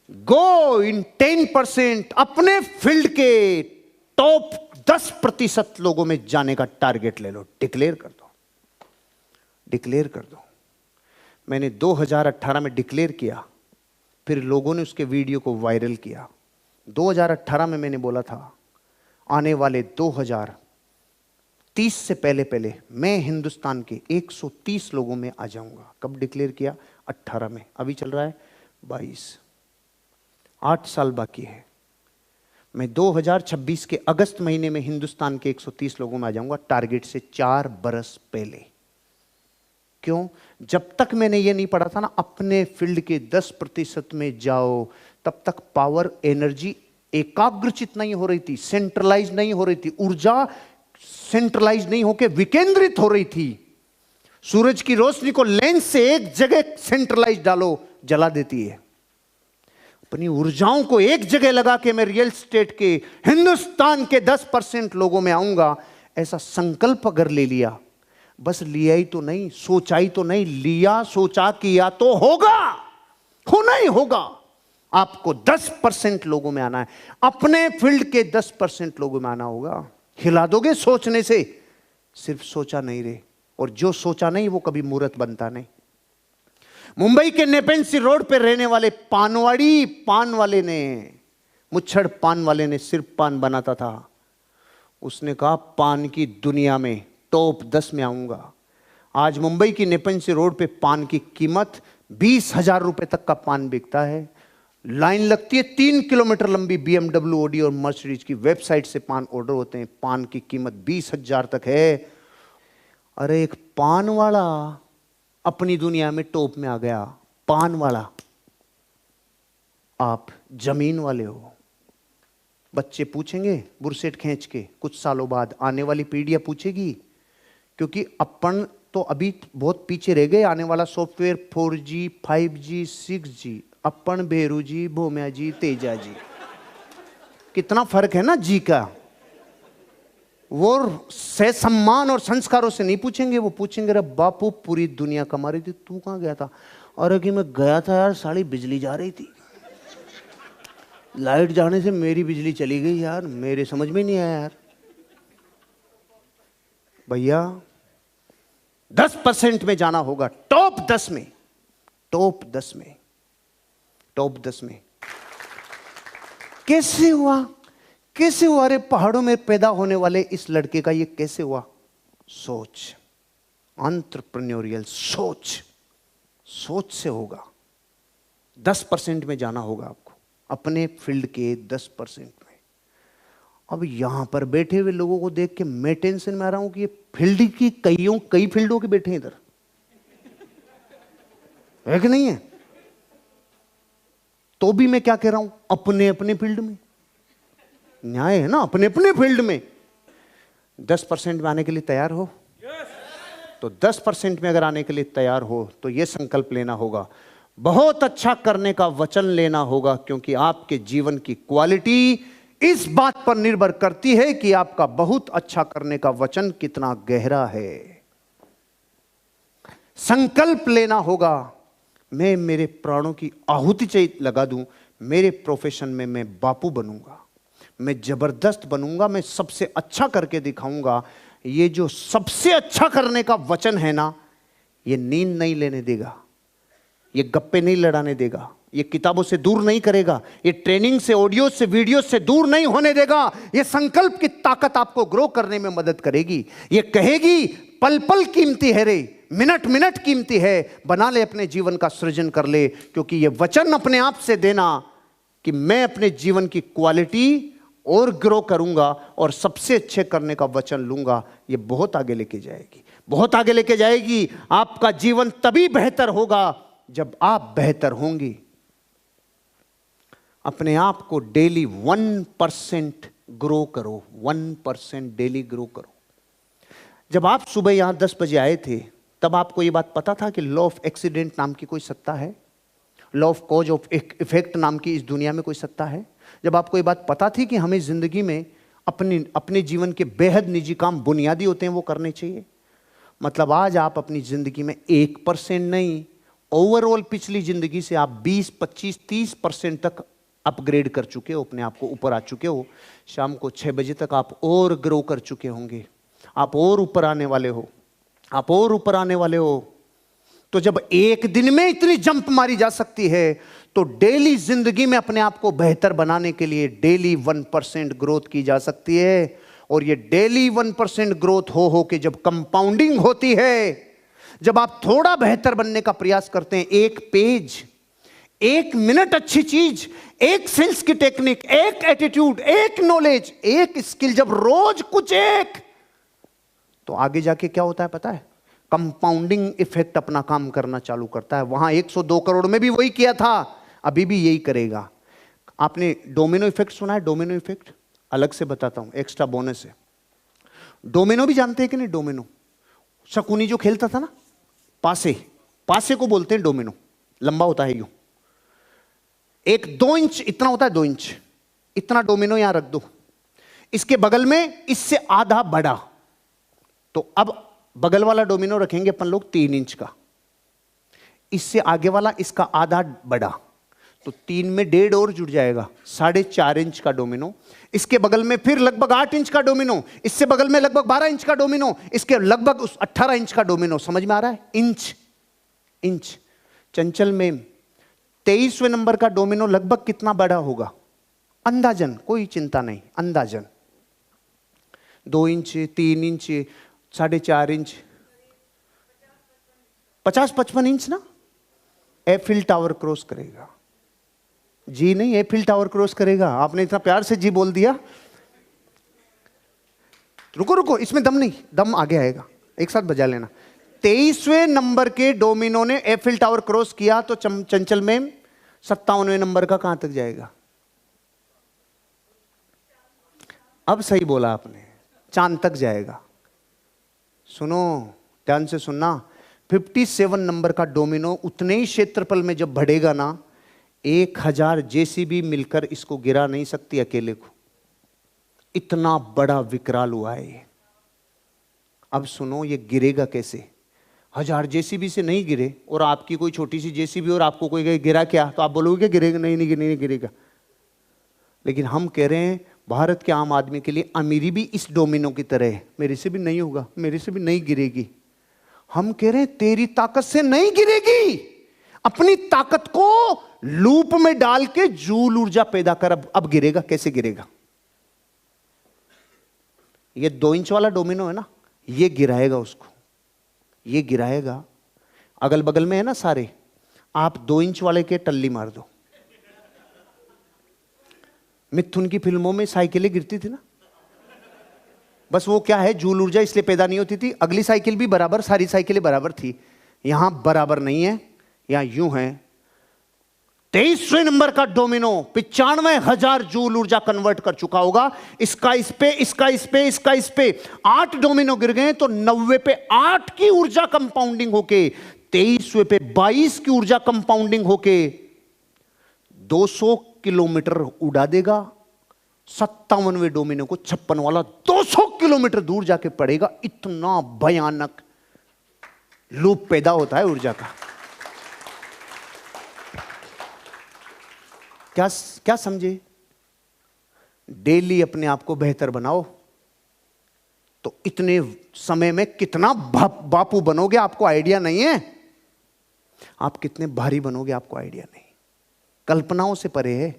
गो इन 10%, अपने फील्ड के टॉप 10% लोगों में जाने का टारगेट ले लो, डिक्लेयर कर दो, डिक्लेयर कर दो। मैंने 2018 में डिक्लेयर किया, फिर लोगों ने उसके वीडियो को वायरल किया। 2018 में मैंने बोला था आने वाले 2030 से पहले पहले मैं हिंदुस्तान के 130 लोगों में आ जाऊंगा। कब डिक्लेयर किया? 18 में। अभी चल रहा है 22, 8 साल बाकी है। मैं 2026 के अगस्त महीने में हिंदुस्तान के 130 लोगों में आ जाऊंगा, टारगेट से 4 बरस पहले। क्यों? जब तक मैंने ये नहीं पढ़ा था ना, अपने फील्ड के 10% में जाओ, तब तक पावर एनर्जी एकाग्रचित नहीं हो रही थी, सेंट्रलाइज नहीं हो रही थी, ऊर्जा सेंट्रलाइज नहीं होकर विकेंद्रित हो रही थी। सूरज की रोशनी को लेंस से एक जगह सेंट्रलाइज डालो, जला देती है। अपनी ऊर्जाओं को एक जगह लगा के मैं रियल एस्टेट के हिंदुस्तान के 10% लोगों में आऊंगा, ऐसा संकल्प अगर ले लिया, बस लिया ही तो नहीं, सोचा ही तो नहीं, लिया, सोचा, किया तो होगा, होना ही होगा। आपको 10% लोगों में आना है, अपने फील्ड के 10% लोगों में आना होगा। हिला दोगे सोचने से? सिर्फ सोचा नहीं रे, और जो सोचा नहीं वो कभी मूर्त बनता नहीं। मुंबई के नेपेंसी रोड पे रहने वाले पानवाड़ी पान वाले ने, मुच्छड़ पान वाले ने सिर्फ पान बनाता था। उसने कहा पान की दुनिया में टॉप 10 में आऊंगा। आज मुंबई की नेपेंसी रोड पे पान की कीमत 20,000 रुपए तक का पान बिकता है। लाइन लगती है 3 किलोमीटर लंबी। BMW, ऑडी और मर्सिडीज की वेबसाइट से पान ऑर्डर होते हैं। पान की कीमत 20,000 तक है। अरे एक पान वाला अपनी दुनिया में टॉप में आ गया। पान वाला। आप जमीन वाले हो। बच्चे पूछेंगे बुरसेट खींच के, कुछ सालों बाद आने वाली पीढ़ियां पूछेगी, क्योंकि अपन तो अभी बहुत पीछे रह गए। आने वाला सॉफ्टवेयर 4G, 5G, 6G, अपन भेरू जी, भोम्या जी, तेजा जी, कितना फर्क है ना जी का। वो से सम्मान और संस्कारों से नहीं पूछेंगे, वो पूछेंगे रे बापू पूरी दुनिया कमा रही थी, तू कहाँ गया था? अरे कि मैं गया था यार, सारी बिजली जा रही थी, लाइट जाने से मेरी बिजली चली गई यार, मेरे समझ में नहीं आया यार। भैया 10% में जाना होगा, टॉप 10 में, टॉप 10 में, टॉप 10 में। कैसे हुआ? कैसे हुआ? अरे पहाड़ों में पैदा होने वाले इस लड़के का ये कैसे हुआ? सोच, एंटरप्रेन्योरियल सोच, सोच से होगा। 10% में जाना होगा आपको, अपने फील्ड के 10% में। अब यहां पर बैठे हुए लोगों को देख के मैं टेंशन में आ रहा हूं कि ये फील्ड की कई फील्डों के बैठे हैं इधर, है कि नहीं है? तो भी मैं क्या कह रहा हूं, अपने अपने फील्ड में। न्याय है ना, अपने अपने फील्ड में। 10% में आने के लिए तैयार हो? तो 10% में अगर आने के लिए तैयार हो तो यह संकल्प लेना होगा, बहुत अच्छा करने का वचन लेना होगा, क्योंकि आपके जीवन की क्वालिटी इस बात पर निर्भर करती है कि आपका बहुत अच्छा करने का वचन कितना गहरा है। संकल्प लेना होगा, मैं मेरे प्राणों की आहुति लगा दूं, मेरे प्रोफेशन में मैं बापू बनूंगा, मैं जबरदस्त बनूंगा, मैं सबसे अच्छा करके दिखाऊंगा। ये जो सबसे अच्छा करने का वचन है ना, ये नींद नहीं लेने देगा, ये गप्पे नहीं लड़ाने देगा, ये किताबों से दूर नहीं करेगा, ये ट्रेनिंग से, ऑडियो से, वीडियो से दूर नहीं होने देगा। ये संकल्प की ताकत आपको ग्रो करने में मदद करेगी। ये कहेगी पल पल कीमती है रे, मिनट मिनट कीमती है, बना ले अपने जीवन का सृजन कर ले। क्योंकि ये वचन अपने आप से देना कि मैं अपने जीवन की क्वालिटी और ग्रो करूंगा और सबसे अच्छे करने का वचन लूंगा, ये बहुत आगे लेके जाएगी, बहुत आगे लेके जाएगी। आपका जीवन तभी बेहतर होगा जब आप बेहतर होंगी। अपने आप को डेली 1% ग्रो करो, 1% डेली ग्रो करो। जब आप सुबह यहां 10 बजे आए थे, तब आपको यह बात पता था कि लॉ ऑफ एक्सीडेंट नाम की कोई सत्ता है? Law of cause of effect नाम की इस दुनिया में कोई सत्ता है? जब आपको ये बात पता थी कि हमें जिंदगी में अपने जीवन के बेहद निजी काम बुनियादी होते हैं वो करने चाहिए, मतलब आज आप अपनी जिंदगी में 1% नहीं, ओवरऑल पिछली जिंदगी से आप 20, 25, 30% तक अपग्रेड कर चुके हो, अपने आप को ऊपर आ चुके हो। शाम को 6 बजे तक आप और ग्रो कर चुके होंगे, आप और ऊपर आने वाले हो, आप और ऊपर आने वाले हो। तो जब एक दिन में इतनी जंप मारी जा सकती है, तो डेली जिंदगी में अपने आप को बेहतर बनाने के लिए डेली 1% ग्रोथ की जा सकती है। और ये डेली 1% ग्रोथ हो के जब कंपाउंडिंग होती है, जब आप थोड़ा बेहतर बनने का प्रयास करते हैं, एक पेज, 1 मिनट अच्छी चीज, एक सेल्स की टेक्निक, एक एटीट्यूड, एक नॉलेज, एक स्किल, जब रोज कुछ एक, तो आगे जाके क्या होता है पता है? कंपाउंडिंग इफेक्ट अपना काम करना चालू करता है। वहां 102 करोड़ में भी वही किया था, अभी भी यही करेगा। आपने डोमिनो इफेक्ट सुना है? डोमिनो इफेक्ट अलग से बताता हूं, एक्स्ट्रा बोनस है। डोमिनो भी जानते हैं कि नहीं? डोमिनो शकुनी जो खेलता था ना, पासे, पासे को बोलते हैं डोमिनो। लंबा होता है यूं, एक 2 इंच इतना होता है, 2 इंच इतना डोमिनो यहां रख दो, इसके बगल में इससे आधा बड़ा, तो अब बगल वाला डोमिनो रखेंगे अपन लोग 3 इंच का, इससे आगे वाला इसका आधा बड़ा, तो 3 में 1.5 और जुड़ जाएगा, 4.5 इंच का डोमिनो। इसके बगल में फिर लगभग 8 इंच का डोमिनो, इससे बगल में लगभग 12 इंच का डोमिनो, इसके लगभग 18 इंच का डोमिनो। समझ में आ रहा है? Inch inch. चंचल में 23वें नंबर का डोमिनो लगभग कितना बड़ा होगा? अंदाजन, कोई चिंता नहीं, अंदाजन 2 इंच, 3 इंच, 4.5 इंच, 50-55 इंच ना। एफिल टावर क्रॉस करेगा। जी नहीं, एफिल टावर क्रॉस करेगा। आपने इतना प्यार से जी बोल दिया। रुको रुको, इसमें दम नहीं, दम आगे आएगा, एक साथ बजा लेना। 23वें नंबर के डोमिनो ने एफिल टावर क्रॉस किया, तो चंचल में 57वें नंबर का कहां तक जाएगा? अब सही बोला आपने, चांद तक जाएगा। सुनो, ध्यान से सुनना, 57 नंबर का डोमिनो उतने ही क्षेत्रफल में जब बढ़ेगा ना, 1000 जेसीबी मिलकर इसको गिरा नहीं सकती अकेले को। इतना बड़ा विकराल हुआ है ये। अब सुनो, ये गिरेगा कैसे? 1000 जेसीबी से नहीं गिरे, और आपकी कोई छोटी सी जेसीबी और आपको कोई कहे गिरा क्या, तो आप बोलोगे गिरेगा? नहीं गिरेगा। लेकिन हम कह रहे हैं भारत के आम आदमी के लिए अमीरी भी इस डोमिनो की तरह है। मेरे से भी नहीं होगा, मेरे से भी नहीं गिरेगी। हम कह रहे हैं तेरी ताकत से नहीं गिरेगी, अपनी ताकत को लूप में डाल के जूल ऊर्जा पैदा कर। अब गिरेगा कैसे? गिरेगा ये 2 इंच वाला डोमिनो है ना, ये गिराएगा उसको, ये गिराएगा। अगल बगल में है ना सारे, आप 2 इंच वाले के टल्ली मार दो। मिथुन की फिल्मों में साइकिलें गिरती थी ना, बस वो क्या है, जूल ऊर्जा इसलिए पैदा नहीं होती थी। अगली साइकिल भी बराबर, सारी साइकिलें बराबर थी। यहां बराबर नहीं है, यहां यूं है। 23वें नंबर का डोमिनो 95,000 जूल ऊर्जा कन्वर्ट कर चुका होगा। इसका इस पे, इसका इस पे, इसका इस पे, 8 डोमिनो गिर गए तो 90 पे 8 की ऊर्जा कंपाउंडिंग होके, 23वें पे 22 की ऊर्जा कंपाउंडिंग होके 200 किलोमीटर उड़ा देगा। 57वें डोमिनो को 56 वाला 200 किलोमीटर दूर जाके पड़ेगा। इतना भयानक लूप पैदा होता है ऊर्जा का। क्या समझे? डेली अपने आप को बेहतर बनाओ, तो इतने समय में कितना बापू बनोगे आपको आइडिया नहीं है। आप कितने भारी बनोगे आपको आइडिया नहीं, कल्पनाओं से परे है।